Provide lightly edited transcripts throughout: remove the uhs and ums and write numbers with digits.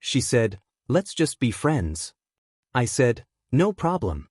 She said, "Let's just be friends." I said, "No problem."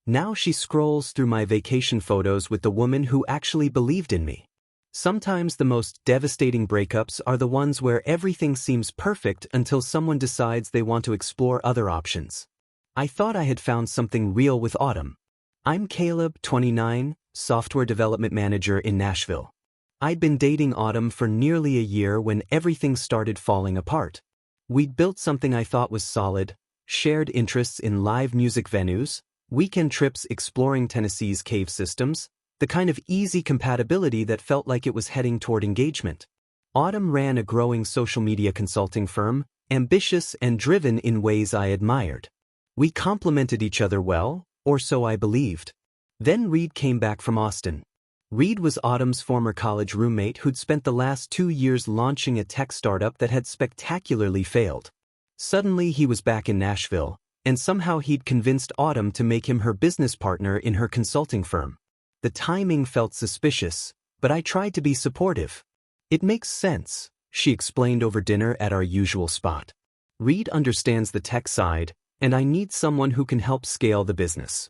Now she scrolls through my vacation photos with the woman who actually believed in me. Sometimes the most devastating breakups are the ones where everything seems perfect until someone decides they want to explore other options. I thought I had found something real with Autumn. I'm Caleb, 29, software development manager in Nashville. I'd been dating Autumn for nearly a year when everything started falling apart. We'd built something I thought was solid, shared interests in live music venues, weekend trips exploring Tennessee's cave systems, the kind of easy compatibility that felt like it was heading toward engagement. Autumn ran a growing social media consulting firm, ambitious and driven in ways I admired. We complemented each other well, or so I believed. Then Reed came back from Austin. Reed was Autumn's former college roommate who'd spent the last 2 years launching a tech startup that had spectacularly failed. Suddenly he was back in Nashville, and somehow he'd convinced Autumn to make him her business partner in her consulting firm. The timing felt suspicious, but I tried to be supportive. "It makes sense," she explained over dinner at our usual spot. "Reed understands the tech side, and I need someone who can help scale the business."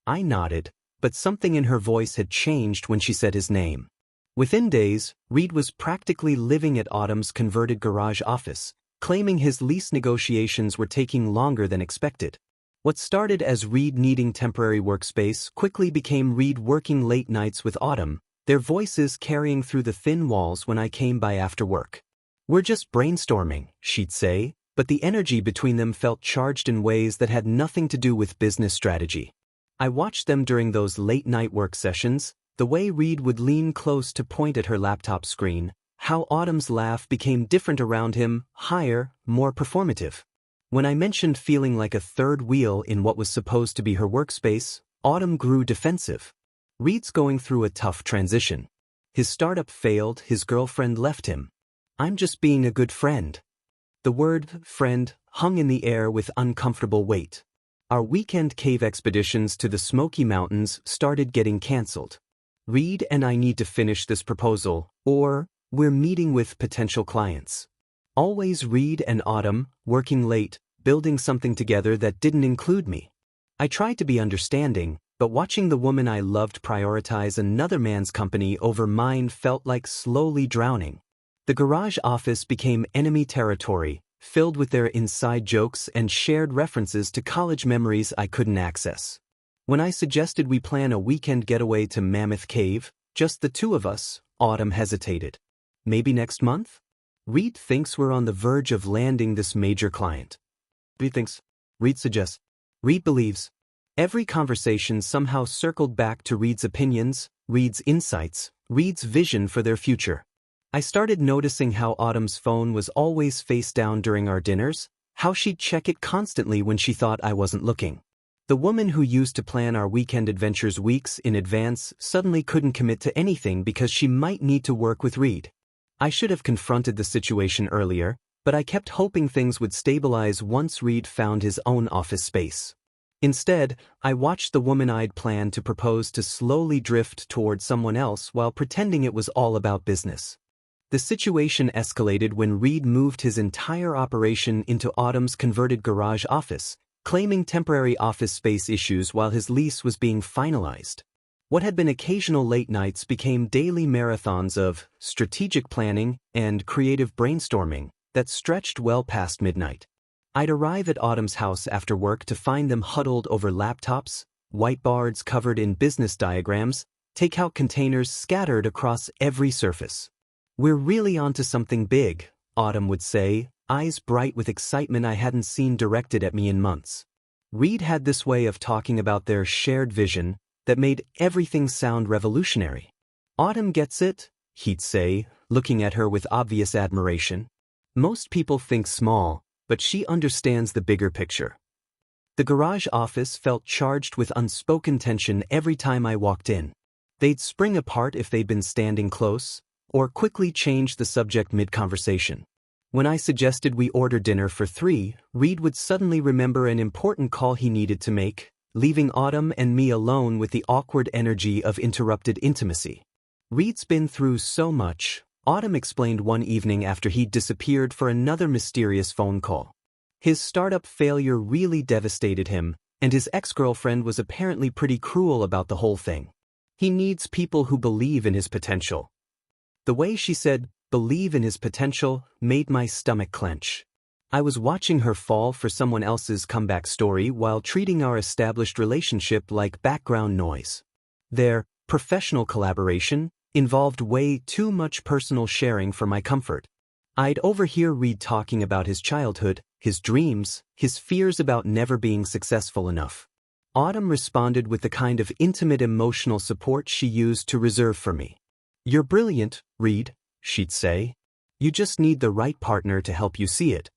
I nodded, but something in her voice had changed when she said his name. Within days, Reed was practically living at Autumn's converted garage office, claiming his lease negotiations were taking longer than expected. What started as Reed needing temporary workspace quickly became Reed working late nights with Autumn, their voices carrying through the thin walls when I came by after work. "We're just brainstorming," she'd say, but the energy between them felt charged in ways that had nothing to do with business strategy. I watched them during those late-night work sessions, the way Reed would lean close to point at her laptop screen, how Autumn's laugh became different around him, higher, more performative. When I mentioned feeling like a third wheel in what was supposed to be her workspace, Autumn grew defensive. "Reed's going through a tough transition. His startup failed, his girlfriend left him. I'm just being a good friend." The word friend hung in the air with uncomfortable weight. Our weekend cave expeditions to the Smoky Mountains started getting canceled. "Reed and I need to finish this proposal, or we're meeting with potential clients." Always Reed and Autumn, working late, building something together that didn't include me. I tried to be understanding, but watching the woman I loved prioritize another man's company over mine felt like slowly drowning. The garage office became enemy territory, filled with their inside jokes and shared references to college memories I couldn't access. When I suggested we plan a weekend getaway to Mammoth Cave, just the two of us, Autumn hesitated. "Maybe next month?" "Reed thinks we're on the verge of landing this major client." "Reed thinks," Reed suggests. Reed believes. Every conversation somehow circled back to Reed's opinions, Reed's insights, Reed's vision for their future. I started noticing how Autumn's phone was always face down during our dinners, how she'd check it constantly when she thought I wasn't looking. The woman who used to plan our weekend adventures weeks in advance suddenly couldn't commit to anything because she might need to work with Reed. I should have confronted the situation earlier, but I kept hoping things would stabilize once Reed found his own office space. Instead, I watched the woman I'd planned to propose to slowly drift toward someone else while pretending it was all about business. The situation escalated when Reed moved his entire operation into Autumn's converted garage office, claiming temporary office space issues while his lease was being finalized. What had been occasional late nights became daily marathons of strategic planning and creative brainstorming that stretched well past midnight. I'd arrive at Autumn's house after work to find them huddled over laptops, whiteboards covered in business diagrams, takeout containers scattered across every surface. "We're really onto something big," Autumn would say, eyes bright with excitement I hadn't seen directed at me in months. Reed had this way of talking about their shared vision that made everything sound revolutionary. "Autumn gets it," he'd say, looking at her with obvious admiration. "Most people think small, but she understands the bigger picture." The garage office felt charged with unspoken tension every time I walked in. They'd spring apart if they'd been standing close, or quickly change the subject mid-conversation. When I suggested we order dinner for 3, Reed would suddenly remember an important call he needed to make, leaving Autumn and me alone with the awkward energy of interrupted intimacy. "Reed's been through so much," Autumn explained one evening after he'd disappeared for another mysterious phone call. His startup failure really devastated him, and his ex-girlfriend was apparently pretty cruel about the whole thing. He needs people who believe in his potential. The way she said, "believe in his potential," made my stomach clench. I was watching her fall for someone else's comeback story while treating our established relationship like background noise. Their professional collaboration involved way too much personal sharing for my comfort. I'd overhear Reed talking about his childhood, his dreams, his fears about never being successful enough. Autumn responded with the kind of intimate emotional support she used to reserve for me. "You're brilliant, Reed," she'd say. "You just need the right partner to help you see it."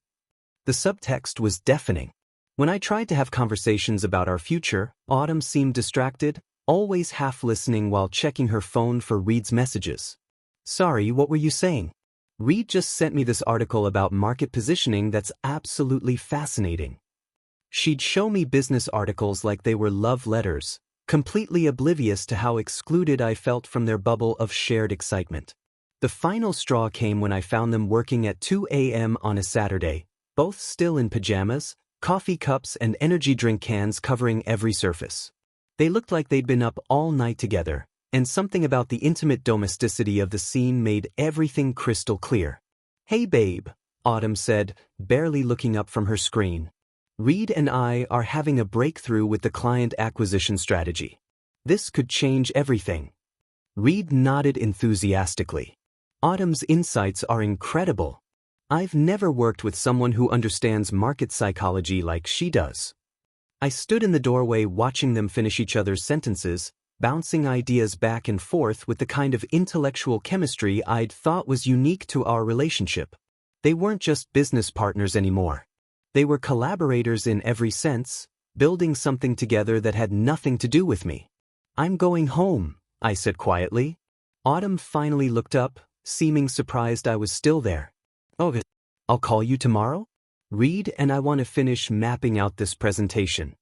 The subtext was deafening. When I tried to have conversations about our future, Autumn seemed distracted, always half listening while checking her phone for Reed's messages. "Sorry, what were you saying?" "Reed just sent me this article about market positioning that's absolutely fascinating." She'd show me business articles like they were love letters, completely oblivious to how excluded I felt from their bubble of shared excitement. The final straw came when I found them working at 2 a.m. on a Saturday, both still in pajamas, coffee cups and energy drink cans covering every surface. They looked like they'd been up all night together, and something about the intimate domesticity of the scene made everything crystal clear. "Hey babe," Autumn said, barely looking up from her screen. "Reed and I are having a breakthrough with the client acquisition strategy. This could change everything." Reed nodded enthusiastically. "Autumn's insights are incredible. I've never worked with someone who understands market psychology like she does." I stood in the doorway watching them finish each other's sentences, bouncing ideas back and forth with the kind of intellectual chemistry I'd thought was unique to our relationship. They weren't just business partners anymore. They were collaborators in every sense, building something together that had nothing to do with me. "I'm going home," I said quietly. Autumn finally looked up, seeming surprised I was still there. "Oh, I'll call you tomorrow? Reed and I want to finish mapping out this presentation."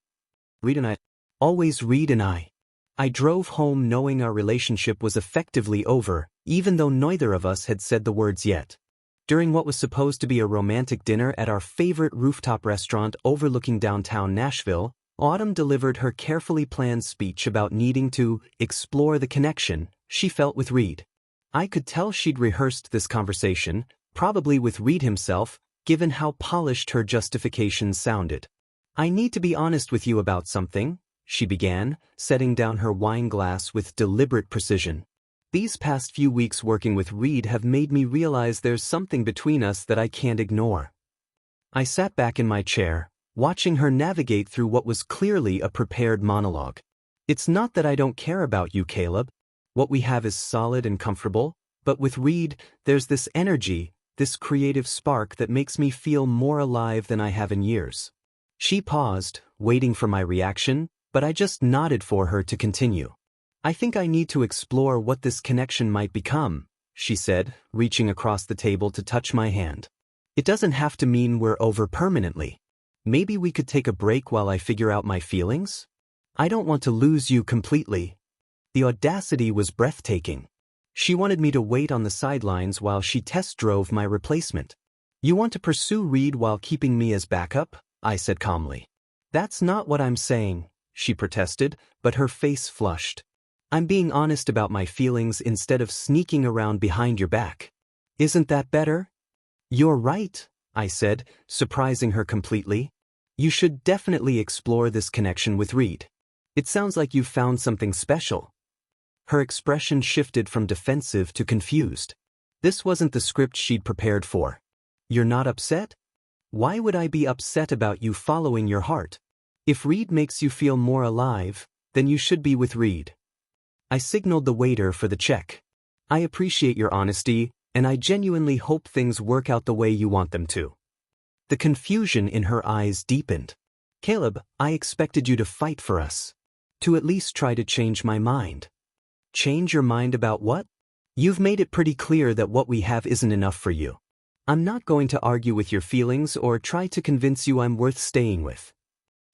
Reed and I. Always Reed and I. I drove home knowing our relationship was effectively over, even though neither of us had said the words yet. During what was supposed to be a romantic dinner at our favorite rooftop restaurant overlooking downtown Nashville, Autumn delivered her carefully planned speech about needing to explore the connection she felt with Reed. I could tell she'd rehearsed this conversation, probably with Reed himself, given how polished her justifications sounded. "I need to be honest with you about something," she began, setting down her wine glass with deliberate precision. "These past few weeks working with Reed have made me realize there's something between us that I can't ignore." I sat back in my chair, watching her navigate through what was clearly a prepared monologue. "It's not that I don't care about you, Caleb. What we have is solid and comfortable, but with Reed, there's this energy, this creative spark that makes me feel more alive than I have in years." She paused, waiting for my reaction, but I just nodded for her to continue. "I think I need to explore what this connection might become," she said, reaching across the table to touch my hand. "It doesn't have to mean we're over permanently. Maybe we could take a break while I figure out my feelings? I don't want to lose you completely." The audacity was breathtaking. She wanted me to wait on the sidelines while she test drove my replacement. "You want to pursue Reed while keeping me as backup?" I said calmly. "That's not what I'm saying," she protested, but her face flushed. "I'm being honest about my feelings instead of sneaking around behind your back. Isn't that better?" "You're right," I said, surprising her completely. "You should definitely explore this connection with Reed. It sounds like you've found something special." Her expression shifted from defensive to confused. This wasn't the script she'd prepared for. "You're not upset? Why would I be upset about you following your heart? If Reed makes you feel more alive, then you should be with Reed." I signaled the waiter for the check. "I appreciate your honesty, and I genuinely hope things work out the way you want them to." The confusion in her eyes deepened. "Caleb, I expected you to fight for us. To at least try to change my mind." "Change your mind about what? You've made it pretty clear that what we have isn't enough for you. I'm not going to argue with your feelings or try to convince you I'm worth staying with."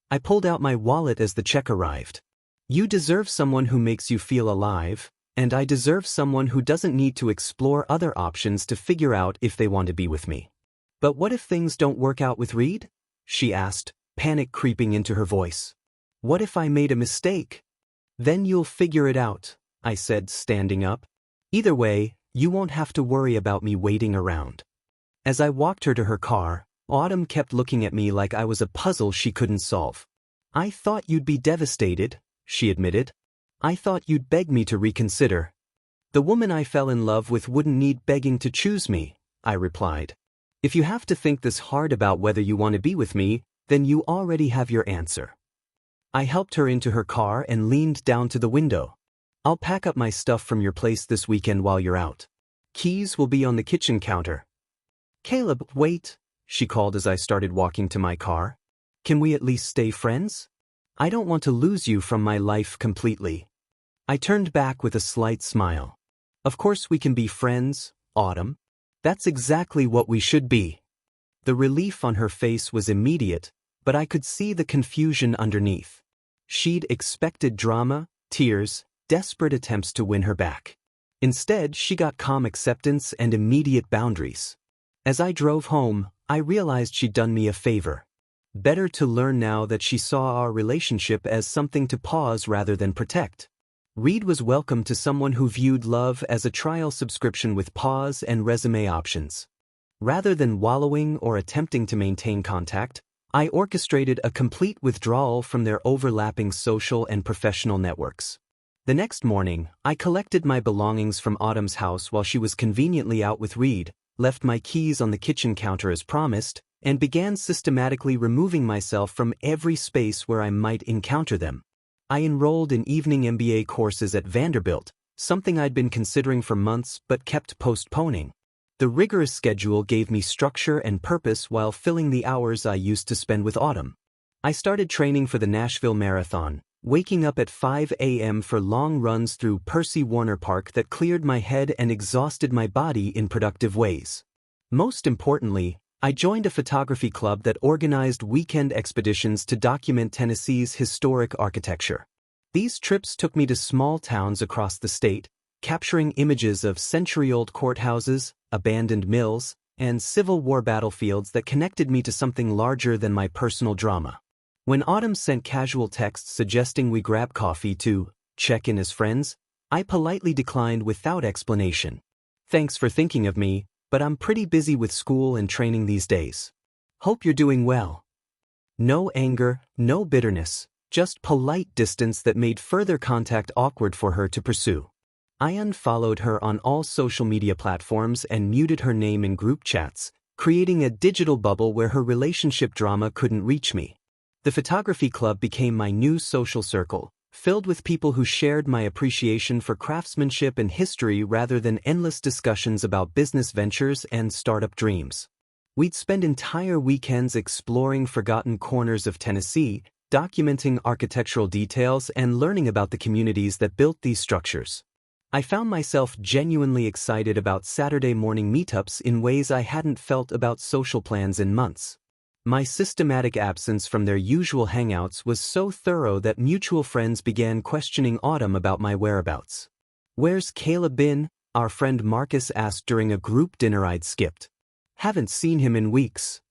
I pulled out my wallet as the check arrived. "You deserve someone who makes you feel alive, and I deserve someone who doesn't need to explore other options to figure out if they want to be with me." "But what if things don't work out with Reed?" she asked, panic creeping into her voice. What if I made a mistake? Then you'll figure it out, I said, standing up. Either way, you won't have to worry about me waiting around. As I walked her to her car, Autumn kept looking at me like I was a puzzle she couldn't solve. I thought you'd be devastated, she admitted. I thought you'd beg me to reconsider. The woman I fell in love with wouldn't need begging to choose me, I replied. If you have to think this hard about whether you want to be with me, then you already have your answer. I helped her into her car and leaned down to the window. I'll pack up my stuff from your place this weekend while you're out. Keys will be on the kitchen counter. Caleb, wait, she called as I started walking to my car. Can we at least stay friends? I don't want to lose you from my life completely. I turned back with a slight smile. Of course we can be friends, Autumn. That's exactly what we should be. The relief on her face was immediate, but I could see the confusion underneath. She'd expected drama, tears, desperate attempts to win her back. Instead, she got calm acceptance and immediate boundaries. As I drove home, I realized she'd done me a favor. Better to learn now that she saw our relationship as something to pause rather than protect. Reed was welcome to someone who viewed love as a trial subscription with pause and resume options. Rather than wallowing or attempting to maintain contact, I orchestrated a complete withdrawal from their overlapping social and professional networks. The next morning, I collected my belongings from Autumn's house while she was conveniently out with Reed, left my keys on the kitchen counter as promised, and began systematically removing myself from every space where I might encounter them. I enrolled in evening MBA courses at Vanderbilt, something I'd been considering for months but kept postponing. The rigorous schedule gave me structure and purpose while filling the hours I used to spend with Autumn. I started training for the Nashville Marathon, waking up at 5 a.m. for long runs through Percy Warner Park that cleared my head and exhausted my body in productive ways. Most importantly, I joined a photography club that organized weekend expeditions to document Tennessee's historic architecture. These trips took me to small towns across the state, capturing images of century-old courthouses, abandoned mills, and Civil War battlefields that connected me to something larger than my personal drama. When Autumn sent casual texts suggesting we grab coffee to check in as friends, I politely declined without explanation. Thanks for thinking of me, but I'm pretty busy with school and training these days. Hope you're doing well. No anger, no bitterness, just polite distance that made further contact awkward for her to pursue. I unfollowed her on all social media platforms and muted her name in group chats, creating a digital bubble where her relationship drama couldn't reach me. The photography club became my new social circle, filled with people who shared my appreciation for craftsmanship and history rather than endless discussions about business ventures and startup dreams. We'd spend entire weekends exploring forgotten corners of Tennessee, documenting architectural details and learning about the communities that built these structures. I found myself genuinely excited about Saturday morning meetups in ways I hadn't felt about social plans in months. My systematic absence from their usual hangouts was so thorough that mutual friends began questioning Autumn about my whereabouts. "Where's Caleb been?" our friend Marcus asked during a group dinner I'd skipped. "Haven't seen him in weeks."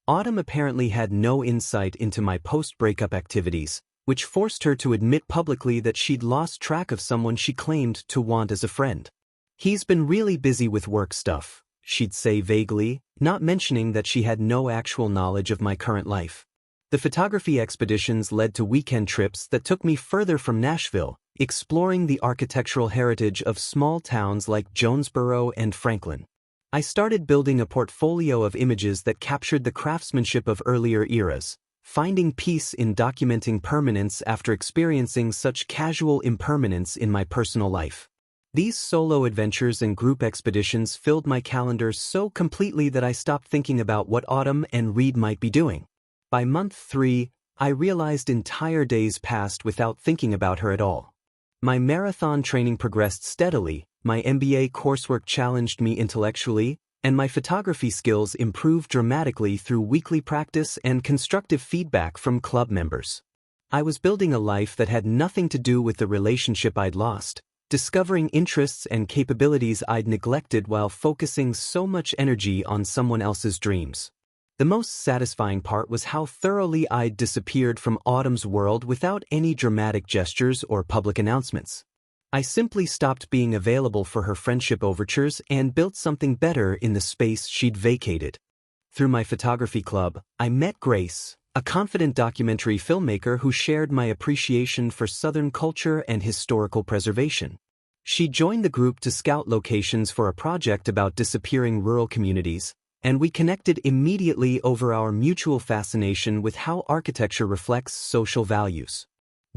Autumn apparently had no insight into my post-breakup activities, which forced her to admit publicly that she'd lost track of someone she claimed to want as a friend. "He's been really busy with work stuff," she'd say vaguely, not mentioning that she had no actual knowledge of my current life. The photography expeditions led to weekend trips that took me further from Nashville, exploring the architectural heritage of small towns like Jonesboro and Franklin. I started building a portfolio of images that captured the craftsmanship of earlier eras, finding peace in documenting permanence after experiencing such casual impermanence in my personal life. These solo adventures and group expeditions filled my calendar so completely that I stopped thinking about what Autumn and Reed might be doing. By month 3, I realized entire days passed without thinking about her at all. My marathon training progressed steadily, my MBA coursework challenged me intellectually, and my photography skills improved dramatically through weekly practice and constructive feedback from club members. I was building a life that had nothing to do with the relationship I'd lost, discovering interests and capabilities I'd neglected while focusing so much energy on someone else's dreams. The most satisfying part was how thoroughly I'd disappeared from Autumn's world without any dramatic gestures or public announcements. I simply stopped being available for her friendship overtures and built something better in the space she'd vacated. Through my photography club, I met Grace, a confident documentary filmmaker who shared my appreciation for Southern culture and historical preservation. She joined the group to scout locations for a project about disappearing rural communities, and we connected immediately over our mutual fascination with how architecture reflects social values.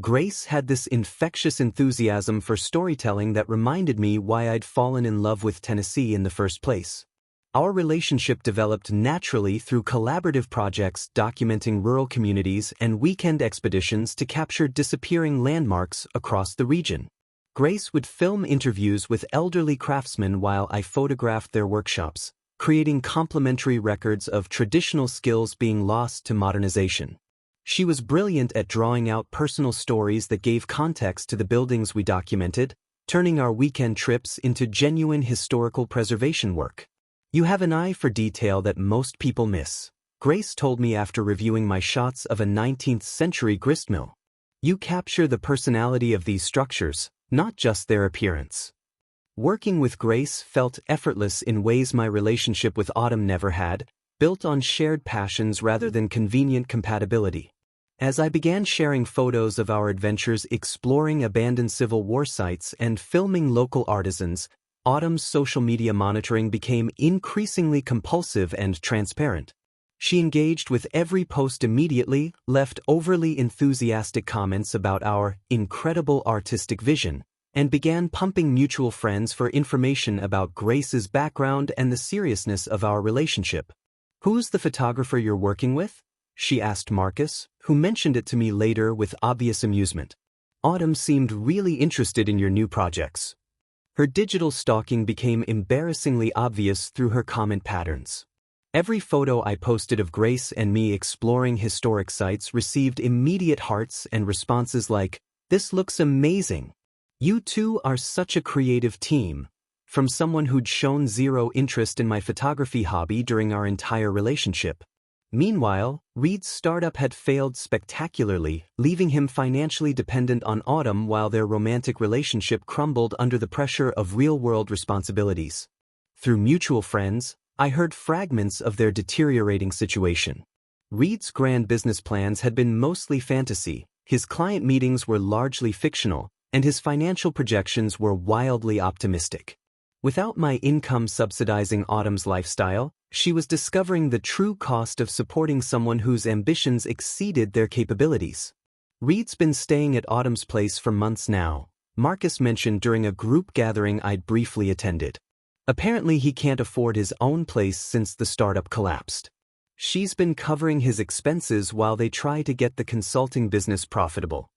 Grace had this infectious enthusiasm for storytelling that reminded me why I'd fallen in love with Tennessee in the first place. Our relationship developed naturally through collaborative projects documenting rural communities and weekend expeditions to capture disappearing landmarks across the region. Grace would film interviews with elderly craftsmen while I photographed their workshops, creating complementary records of traditional skills being lost to modernization. She was brilliant at drawing out personal stories that gave context to the buildings we documented, turning our weekend trips into genuine historical preservation work. "You have an eye for detail that most people miss," Grace told me after reviewing my shots of a 19th-century gristmill. "You capture the personality of these structures, not just their appearance." Working with Grace felt effortless in ways my relationship with Autumn never had, built on shared passions rather than convenient compatibility. As I began sharing photos of our adventures exploring abandoned Civil War sites and filming local artisans, Autumn's social media monitoring became increasingly compulsive and transparent. She engaged with every post immediately, left overly enthusiastic comments about our incredible artistic vision, and began pumping mutual friends for information about Grace's background and the seriousness of our relationship. "Who's the photographer you're working with?" she asked Marcus, who mentioned it to me later with obvious amusement. "Autumn seemed really interested in your new projects." Her digital stalking became embarrassingly obvious through her comment patterns. Every photo I posted of Grace and me exploring historic sites received immediate hearts and responses like, "This looks amazing. You two are such a creative team," from someone who'd shown zero interest in my photography hobby during our entire relationship. Meanwhile, Reed's startup had failed spectacularly, leaving him financially dependent on Autumn while their romantic relationship crumbled under the pressure of real-world responsibilities. Through mutual friends, I heard fragments of their deteriorating situation. Reed's grand business plans had been mostly fantasy, his client meetings were largely fictional, and his financial projections were wildly optimistic. Without my income subsidizing Autumn's lifestyle, she was discovering the true cost of supporting someone whose ambitions exceeded their capabilities. "Reed's been staying at Autumn's place for months now," Marcus mentioned during a group gathering I'd briefly attended. "Apparently he can't afford his own place since the startup collapsed. She's been covering his expenses while they try to get the consulting business profitable."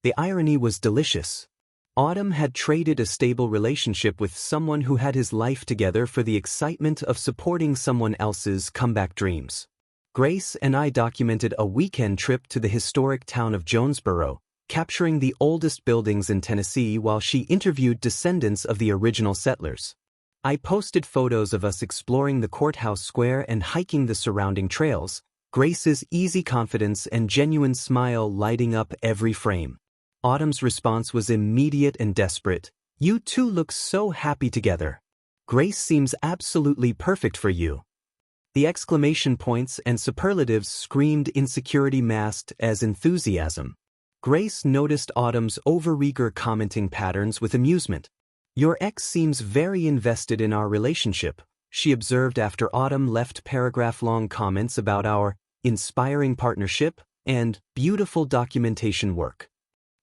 The irony was delicious. Autumn had traded a stable relationship with someone who had his life together for the excitement of supporting someone else's comeback dreams. Grace and I documented a weekend trip to the historic town of Jonesboro, capturing the oldest buildings in Tennessee while she interviewed descendants of the original settlers. I posted photos of us exploring the courthouse square and hiking the surrounding trails, Grace's easy confidence and genuine smile lighting up every frame. Autumn's response was immediate and desperate. "You two look so happy together. Grace seems absolutely perfect for you." The exclamation points and superlatives screamed insecurity masked as enthusiasm. Grace noticed Autumn's overeager commenting patterns with amusement. "Your ex seems very invested in our relationship," she observed after Autumn left paragraph-long comments about our inspiring partnership and beautiful documentation work.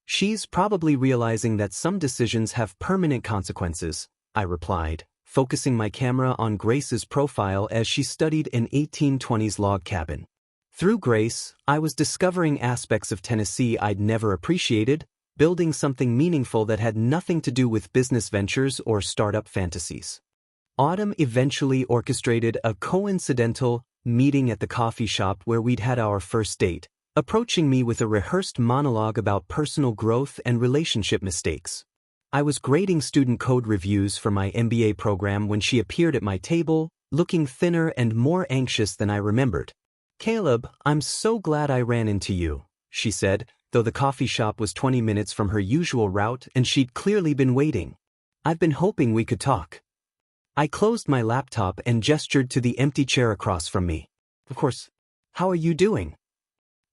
"She's probably realizing that some decisions have permanent consequences," I replied, focusing my camera on Grace's profile as she studied an 1820s log cabin. Through Grace, I was discovering aspects of Tennessee I'd never appreciated, building something meaningful that had nothing to do with business ventures or startup fantasies. Autumn eventually orchestrated a coincidental meeting at the coffee shop where we'd had our first date, approaching me with a rehearsed monologue about personal growth and relationship mistakes. I was grading student code reviews for my MBA program when she appeared at my table, looking thinner and more anxious than I remembered. "Caleb, I'm so glad I ran into you," she said, though the coffee shop was 20 minutes from her usual route and she'd clearly been waiting. "I've been hoping we could talk." I closed my laptop and gestured to the empty chair across from me. "Of course. How are you doing?"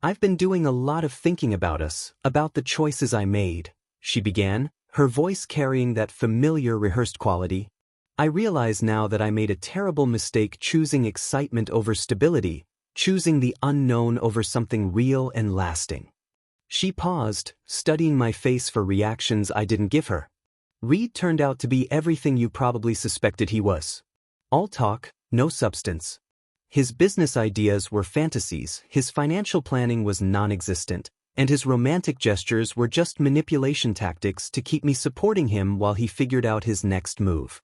"I've been doing a lot of thinking about us, about the choices I made," she began, her voice carrying that familiar rehearsed quality. "I realize now that I made a terrible mistake choosing excitement over stability, choosing the unknown over something real and lasting." She paused, studying my face for reactions I didn't give her. "Reed turned out to be everything you probably suspected he was. All talk, no substance. His business ideas were fantasies, his financial planning was non-existent, and his romantic gestures were just manipulation tactics to keep me supporting him while he figured out his next move."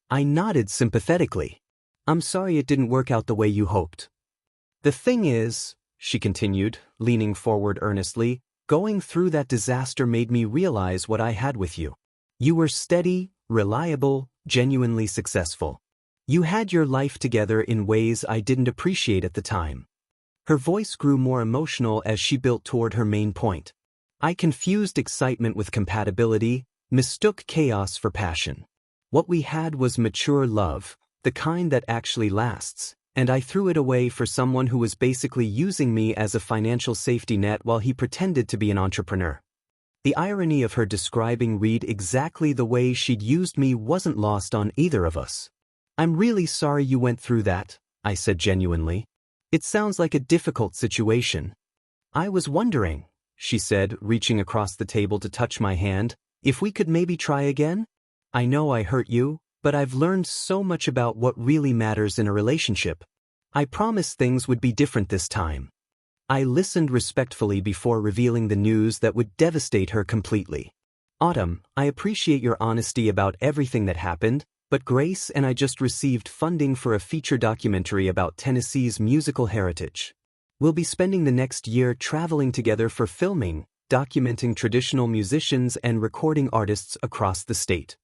I nodded sympathetically. "I'm sorry it didn't work out the way you hoped." "The thing is," she continued, leaning forward earnestly, "going through that disaster made me realize what I had with you. You were steady, reliable, genuinely successful. You had your life together in ways I didn't appreciate at the time." Her voice grew more emotional as she built toward her main point. "I confused excitement with compatibility, mistook chaos for passion. What we had was mature love, the kind that actually lasts, and I threw it away for someone who was basically using me as a financial safety net while he pretended to be an entrepreneur." The irony of her describing Reed exactly the way she'd used me wasn't lost on either of us. "I'm really sorry you went through that," I said genuinely. "It sounds like a difficult situation." "I was wondering," she said, reaching across the table to touch my hand, "if we could maybe try again? I know I hurt you, but I've learned so much about what really matters in a relationship. I promised things would be different this time." I listened respectfully before revealing the news that would devastate her completely. "Autumn, I appreciate your honesty about everything that happened, but Grace and I just received funding for a feature documentary about Tennessee's musical heritage. We'll be spending the next year traveling together for filming, documenting traditional musicians and recording artists across the state."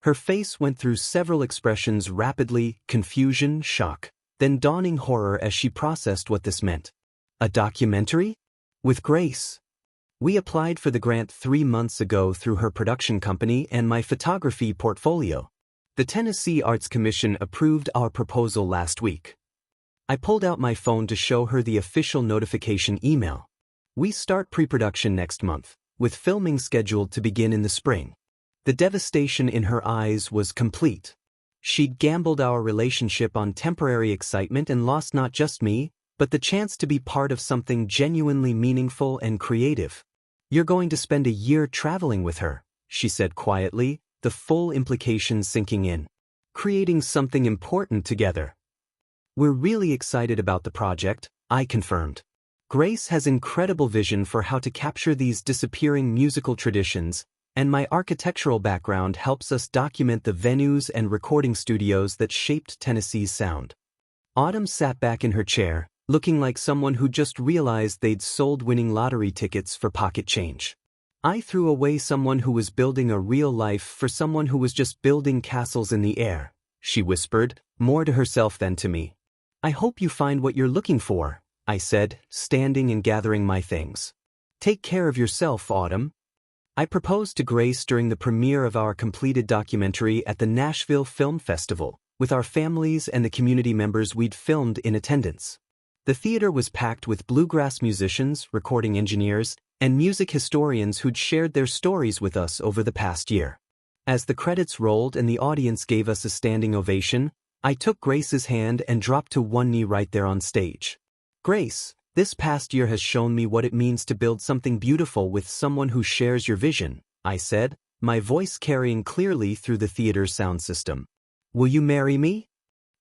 Her face went through several expressions rapidly: confusion, shock, then dawning horror as she processed what this meant. "A documentary? With Grace?" "We applied for the grant 3 months ago through her production company and my photography portfolio. The Tennessee Arts Commission approved our proposal last week." I pulled out my phone to show her the official notification email. "We start pre-production next month, with filming scheduled to begin in the spring." The devastation in her eyes was complete. She'd gambled our relationship on temporary excitement and lost not just me, but the chance to be part of something genuinely meaningful and creative. "You're going to spend a year traveling with her," she said quietly, the full implications sinking in. "Creating something important together." "We're really excited about the project," I confirmed. "Grace has incredible vision for how to capture these disappearing musical traditions, and my architectural background helps us document the venues and recording studios that shaped Tennessee's sound." Autumn sat back in her chair, looking like someone who just realized they'd sold winning lottery tickets for pocket change. "I threw away someone who was building a real life for someone who was just building castles in the air," she whispered, more to herself than to me. "I hope you find what you're looking for," I said, standing and gathering my things. "Take care of yourself, Autumn." I proposed to Grace during the premiere of our completed documentary at the Nashville Film Festival, with our families and the community members we'd filmed in attendance. The theater was packed with bluegrass musicians, recording engineers, and music historians who'd shared their stories with us over the past year. As the credits rolled and the audience gave us a standing ovation, I took Grace's hand and dropped to one knee right there on stage. "Grace, this past year has shown me what it means to build something beautiful with someone who shares your vision," I said, my voice carrying clearly through the theater's sound system. "Will you marry me?"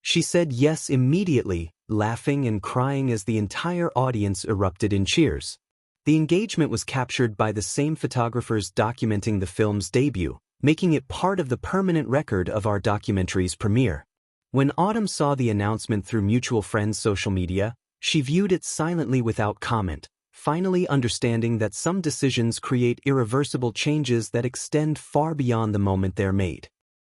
She said yes immediately, laughing and crying as the entire audience erupted in cheers. The engagement was captured by the same photographers documenting the film's debut, making it part of the permanent record of our documentary's premiere. When Autumn saw the announcement through mutual friends' social media, she viewed it silently without comment, finally understanding that some decisions create irreversible changes that extend far beyond the moment they're made.